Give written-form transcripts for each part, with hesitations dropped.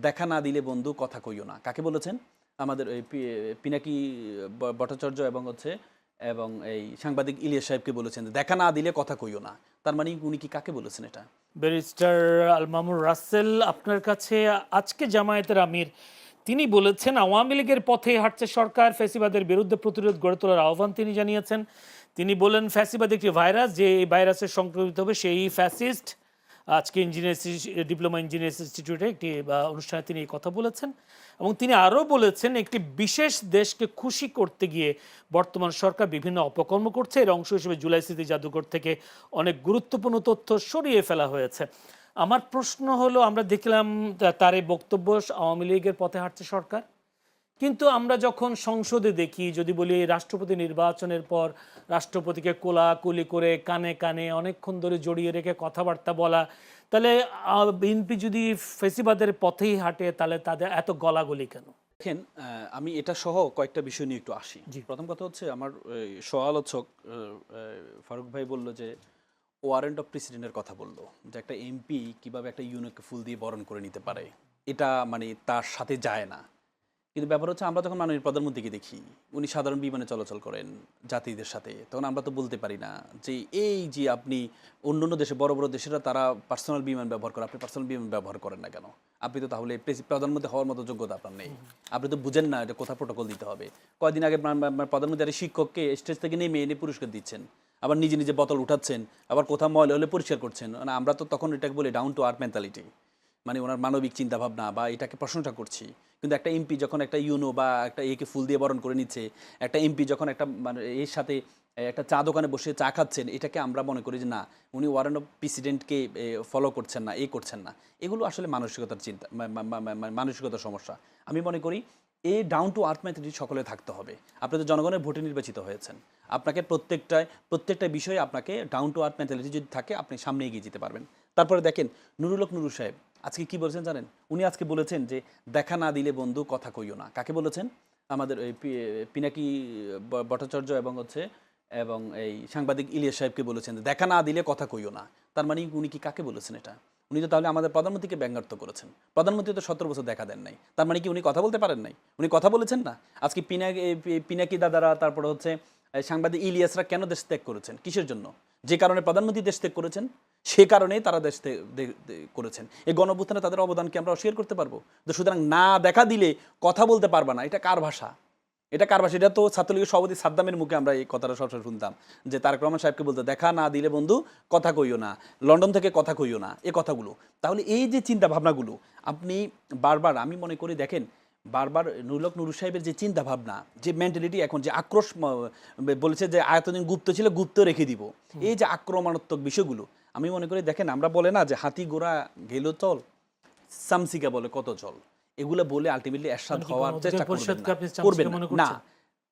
দেখা না দিলে বন্ধু কথা কইও না। কাকে বলেছেন? আমাদের ওই পিনাকি ভট্টাচার্য এবং এই সাংবাদিক ইলিয়াস সাহেবকে বলেছেন যে, দেখা না দিলে কথা কইও না। তার মানে উনি কি কাকে বলেছেন এটা? ব্যারিস্টার আল মামুন রাসেল আপনার কাছে আজকে জামায়াতের আমির তিনি বলেছেন আওয়ামী লীগের পথে হাঁটছে সরকার, ফ্যাসিবাদের বিরুদ্ধে প্রতিরোধ গড়ে তোলার আহ্বান তিনি জানিয়েছেন। তিনি বলেন ফ্যাসিবাদ একটি ভাইরাস, যে এই ভাইরাসের সংক্রমিত হবে সেই ফ্যাসিস্ট। আজকে ডিপ্লোমা ইঞ্জিনিয়ার্স ইনস্টিটিউটে একটি অনুষ্ঠানে তিনি এই কথা বলেছেন এবং তিনি আরও বলেছেন একটি বিশেষ দেশকে খুশি করতে গিয়ে বর্তমান সরকার বিভিন্ন অপকর্ম করছে। এর অংশ হিসেবে জুলাই স্মৃতি জাদুঘর থেকে অনেক গুরুত্বপূর্ণ তথ্য সরিয়ে ফেলা হয়েছে। আমার প্রশ্ন হলো, আমরা দেখলাম তার এই বক্তব্য আওয়ামী লীগের পথে হাঁটছে সরকার, কিন্তু আমরা যখন সংসদে দেখি, যদি বলি রাষ্ট্রপতি নির্বাচনের পর রাষ্ট্রপতিকে কোলাকুলি করে কানে কানে অনেকক্ষণ ধরে জড়িয়ে রেখে কথাবার্তা বলা, তাহলে বিএনপি যদি ফেসিবাদের পথেই হাঁটে তাহলে তাদের এত গলাগলি কেন? দেখেন, আমি এটা সহ কয়েকটা বিষয় নিয়ে একটু আসি। প্রথম কথা হচ্ছে, আমার সহ-আলোচক ফারুক ভাই বলল যে ওয়ারেন্ট অফ প্রেসিডেন্টের কথা বললো, যে একটা এমপি কিভাবে একটা ইউনিটকে ফুল দিয়ে বরণ করে নিতে পারে, এটা মানে তার সাথে যায় না। কিন্তু ব্যাপার হচ্ছে, আমরা যখন মাননীয় প্রধানমন্ত্রীকে দেখি উনি সাধারণ বিমানে চলাচল করেন যাত্রীদের সাথে, তখন আমরা তো বলতে পারি না যে এই যে আপনি অন্য অন্য দেশে বড় বড় দেশেরা তারা পার্সোনাল বিমান ব্যবহার করে, আপনি পার্সোনাল বিমান ব্যবহার করেন না কেন? আপনি তো তাহলে প্রধানমন্ত্রী হওয়ার মতো যোগ্যতা আপনার নেই। আপনি তো বুঝেন না এটা কোথা প্রোটোকল দিতে হবে। কয়েকদিন আগে প্রধানমন্ত্রী আর শিক্ষককে স্টেজ থেকে নেমে এনে পুরস্কার দিচ্ছেন, আবার নিজে নিজে বোতল উঠাচ্ছেন, আবার কোথাও ময়লা হলে পরিষ্কার করছেন। মানে আমরা তো তখন এটাকে বলি ডাউন টু আর্থ মেন্টালিটি, মানে ওনার মানবিক চিন্তাভাবনা বা এটাকে প্রশংসা করছি। কিন্তু একটা এমপি যখন একটা ইউনো বা একটা একে ফুল দিয়ে বরণ করে নিচ্ছে, একটা এমপি যখন একটা মানে এর সাথে একটা চা দোকানে বসে চা খাচ্ছেন, এটাকে আমরা মনে করি যে না, উনি ওয়ারেন্ট অফ প্রেসিডেন্টকে ফলো করছেন না, করছেন না। এগুলো আসলে মানসিকতার চিন্তা, মানসিকতার সমস্যা। আমি মনে করি এই ডাউন টু আর্থ মেন্টালিটি সকলে থাকতে হবে। আপনি তো জনগণের ভোটে নির্বাচিত হয়েছেন, আপনাকে প্রত্যেকটা বিষয়ে আপনাকে ডাউন টু আর্থ মেন্টালিটি যদি থাকে, আপনি সামনে এগিয়ে যেতে পারবেন। তারপরে দেখেন, নুরুল হক নুরু সাহেব আজকে কি বলেছেন জানেন? উনি আজকে বলেছেন যে দেখা না দিলে বন্ধু কথা কইও না। কাকে বলেছেন? আমাদের ওই পিনাকি ভট্টাচার্য এবং এই সাংবাদিক ইলিয়াস সাহেবকে বলেছেন যে দেখা না দিলে কথা কইও না। তার মানে উনি কি কাকে বলেছেন এটা? উনি তো তাহলে আমাদের প্রধানমন্ত্রীকে ব্যঙ্গাত্ম করেছেন। প্রধানমন্ত্রী তো 17 বছর দেখা দেন নাই, তার মানে কি উনি কথা বলতে পারেন নাই? উনি কথা বলেছেন না? আজকে পিনাকি দাদারা, তারপরে হচ্ছে সাংবাদিক ইলিয়াসরা কেন দেশ ত্যাগ করেছেন? কিসের জন্য? যে কারণে প্রধানমন্ত্রী দেশ ত্যাগ করেছেন, সে কারণেই তারা দেশ করেছেন। এই গণঅভ্যুত্থানে তাদের অবদানকে আমরা অস্বীকার করতে পারবো? তো সুতরাং না দেখা দিলে কথা বলতে পারবা না, এটা কার ভাষা? এটা কার ভাষা? এটা তো ছাত্রলীগের সভাপতি সাদ্দামের মুখে আমরা এই কথাটা সবসময় শুনতাম, যে তারেক রহমান সাহেবকে বলতে, দেখা না দিলে বন্ধু কথা কইও না, লন্ডন থেকে কথা কইও না, এই কথাগুলো। তাহলে এই যে চিন্তা ভাবনাগুলো আপনি বারবার, আমি মনে করি দেখেন, বারবার নুরুল হক নুরু সাহেবের যে চিন্তা ভাবনা, যে মেন্টালিটি, এখন যে আক্রোশ, বলেছে যে আয়তদিন গুপ্ত ছিল, গুপ্ত রেখে দিব, এই যে আক্রমণাত্মক বিষয়গুলো, আমি মনে করি দেখেন, আমরা বলে না যে হাতি ঘোড়া গেল চল, সামসিকা বলে কত চল, এগুলো বলে আলটিমেটলি এরশাদ হওয়ার চেষ্টা করবেন না।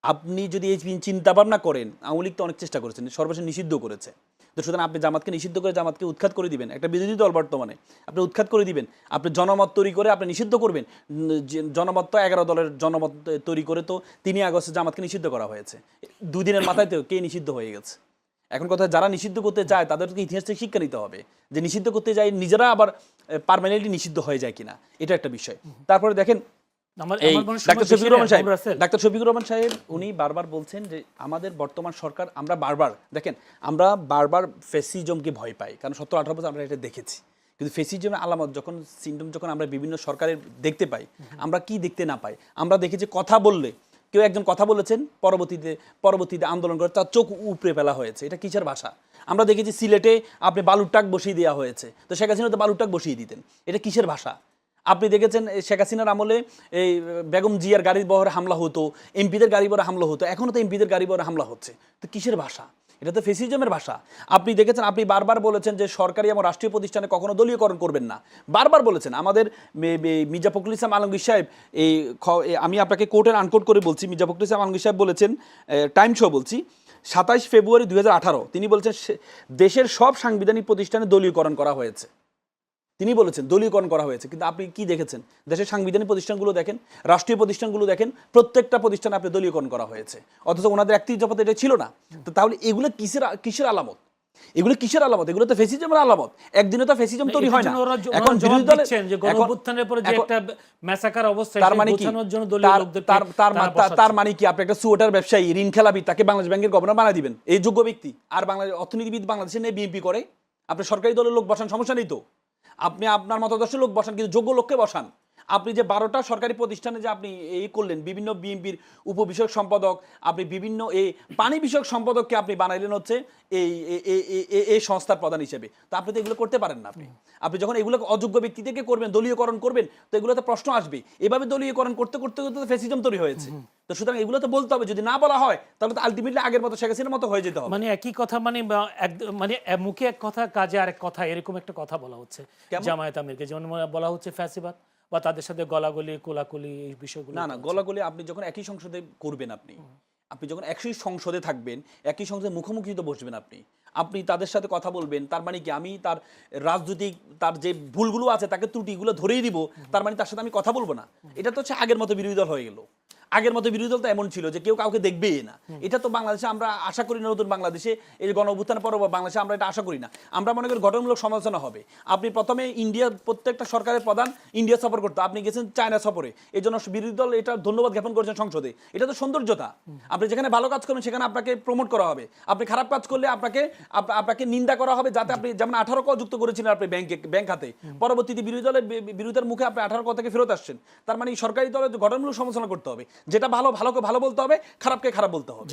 আপনি যদি এই চিন্তা ভাবনা করেন, আওয়ামী লীগ তো অনেক চেষ্টা করেছেন, সর্বশেষ নিষিদ্ধ করেছে। তো সুতরাং আপনি জামাতকে নিষিদ্ধ করে জামাতকে উৎখাত করে দিবেন, একটা বিরোধী দল বর্তমানে, আপনি উৎখাত করে দিবেন, আপনি জনমত তৈরি করে আপনি নিষিদ্ধ করবেন। জনমত তো 11 দলের জনমত তৈরি করে তো 3 আগস্টে জামাতকে নিষিদ্ধ করা হয়েছে। 2 দিনের মাথায় তো কে নিষিদ্ধ হয়ে গেছে। এখন কথা, যারা নিষিদ্ধ করতে যায় তাদেরকে ইতিহাস থেকে শিক্ষা নিতে হবে, যে নিষিদ্ধ করতে যায় নিজেরা আবার পার্মানেন্টলি নিষিদ্ধ হয়ে যায় কিনা, এটা একটা বিষয়। তারপরে দেখেন, ডাক্তার শফিকুর রহমান সাহেব উনি বারবার বলছেন যে আমাদের বর্তমান সরকার, আমরা বারবার ফ্যাসিজমকে ভয় পাই, কারণ 17-18 বছর আমরা এটা দেখেছি। কিন্তু ফ্যাসিজমের আলামত যখন, সিমটম যখন আমরা বিভিন্ন সরকারের দেখতে পাই, আমরা কি দেখতে না পাই? আমরা দেখেছি কথা বললে, কেউ একজন কথা বলেছেন, পরবর্তীতে আন্দোলন করে তার চোখ উপড়ে ফেলা হয়েছে। এটা কিসের ভাষা? আমরা দেখেছি সিলেটে আপনি বালুর টাক বসিয়ে দেওয়া হয়েছে, তো শেখ হাসিনা তো বালুর টাক বসিয়ে দিতেন, এটা কিসের ভাষা? আপনি দেখেছেন শেখ হাসিনার আমলে এই বেগম জিয়ার গাড়ি বহরে হামলা হতো, এমপিদের গাড়ি বহরে হামলা হতো, এখনও তো এমপিদের গাড়ি বহরে হামলা হচ্ছে। তো কিসের ভাষা? এটা তো ফ্যাসিজমের ভাষা। আপনি দেখেছেন, আপনি বারবার বলেছেন যে সরকারি এবং রাষ্ট্রীয় প্রতিষ্ঠানে কখনো দলীয়করণ করবেন না, বারবার বলেছেন। আমাদের মির্জা ফখরুল ইসলাম আলমগীর সাহেব, আমি আপনাকে কোর্টের আনকোট করে বলছি, মির্জা ফখরুল ইসলাম আলমগীর সাহেব বলেছেন, টাইমস বলছি, 27 ফেব্রুয়ারি 2018 তিনি বলেছেন দেশের সব সাংবিধানিক প্রতিষ্ঠানে দলীয়করণ করা হয়েছে। তিনি বলেছেন দলীয়করণ করা হয়েছে, কিন্তু আপনি কি দেখেছেন? দেশের সাংবিধানিক প্রতিষ্ঠানগুলো দেখেন, রাষ্ট্রীয় প্রতিষ্ঠানগুলো দেখেন, প্রত্যেকটা প্রতিষ্ঠানে আপনি দলীয়করণ করা হয়েছে, অথচ ওনাদের ঐতিহ্যপথ এটা ছিল না। তো তাহলে এগুলো কিসের আলামত? এগুলো কিসের আলামত? এগুলো তো ফ্যাসিজমের আলামত। একদিনে তো ফ্যাসিজম তৈরি হয় না। এখন বিরোধী দলের যে গণঅভ্যুত্থানের পরে যে একটা ম্যাসাকার অবস্থা, তার মানে কি? বোঝানোর জন্য দলীয় লোকদেরকে তার মানে কি আপনি একটা সুয়েটার ব্যবসায়ী, ঋণ খেলাবি, তাকে বাংলাদেশ ব্যাংকের গভর্নর বানায় দিবেন? এই যোগ্য ব্যক্তি আর বাংলাদেশ অর্থনীতিবিদ বাংলাদেশে নিয়ে বিএনপি করে? আপনি সরকারি দলের লোক বসান, সমস্যা নেই তো। আপনি আপনার মতাদর্শের লোক বসান, কিন্তু যোগ্য লোককে বসান। আপনি যে 12টা সরকারি প্রতিষ্ঠানে যে আপনি এই করলেন, বিভিন্ন বিএনপির উপবিষয়ক সম্পাদক, আপনি বিভিন্ন এই পানি বিষয়ক সম্পাদককে আপনি বানাইলেন হচ্ছে এই এই সংস্থার প্রধান হিসেবে। তো আপনি তো এগুলো করতে পারেন না। আপনি যখন এগুলো অযোগ্য ব্যক্তি থেকে করবেন, দলীয়করণ করবেন, তো এগুলোতে প্রশ্ন আসবে। এভাবে দলীয়করণ করতে করতে করতে ফ্যাসিজম তৈরি হয়েছে। তো সুতরাং এগুলো তো বলতে হবে। যদি না বলা হয় তাহলে তো আলটিমেটলি আগের মতো শেখ হাসিনার মতো হয়ে যেতে হবে। মানে একই কথা, মানে মুখে এক কথা কাজে আরেক কথা, এরকম একটা কথা বলা হচ্ছে জামায়াত আমিরকে। যেমন বলা হচ্ছে ফ্যাসিবাদ, বা তাদের সাথে গলাগলি কোলাকুলি, এই বিষয়গুলো। না, গলাগলি আপনি যখন একই সংসদে করবেন, আপনি যখন একই সংসদে থাকবেন, একই সংসদে মুখোমুখি তো বসবেন, আপনি তাদের সাথে কথা বলবেন। তার মানে কি আমি তার রাজনৈতিক তার যে ভুলগুলো আছে, তাকে ত্রুটিগুলো ধরেই দিব, তার মানে তার সাথে আমি কথা বলবো না? এটা তো হচ্ছে আগের মতো বিরোধী দল হয়ে গেল। আগের মতো বিরোধী দল তো এমন ছিল যে কেউ কাউকে দেখবেই না। এটা তো বাংলাদেশে আমরা আশা করি না। নতুন বাংলাদেশে এই গণঅভ্যুত্থানের পর বাংলাদেশে আমরা এটা আশা করি না। আমরা মনে করি গঠনমূলক সমালোচনা হবে। আপনি প্রথমে ইন্ডিয়া, প্রত্যেকটা সরকারের প্রধান ইন্ডিয়া সফর করতো, আপনি গেছেন চায়না সফরে। এই জন্য বিরোধী দল এটা ধন্যবাদ জ্ঞাপন করেছেন সংসদে। এটা তো সৌন্দর্যতা। আপনি যেখানে ভালো কাজ করবেন সেখানে আপনাকে প্রমোট করা হবে। আপনি খারাপ কাজ করলে আপনাকে নিন্দা করা হবে। যাতে আপনি যেমন 18 ক যুক্ত করেছিলেন আপনি ব্যাংক খাতে, পরবর্তীতে বিরোধী দলের বিরোধের মুখে আপনি 18 ক থেকে ফেরত আসছেন। তার মানে সরকারি দলের গঠনমূলক সমালোচনা করতে হবে। যেটা ভালো ভালোকে ভালো বলতে হবে, খারাপকে খারাপ বলতে হবে।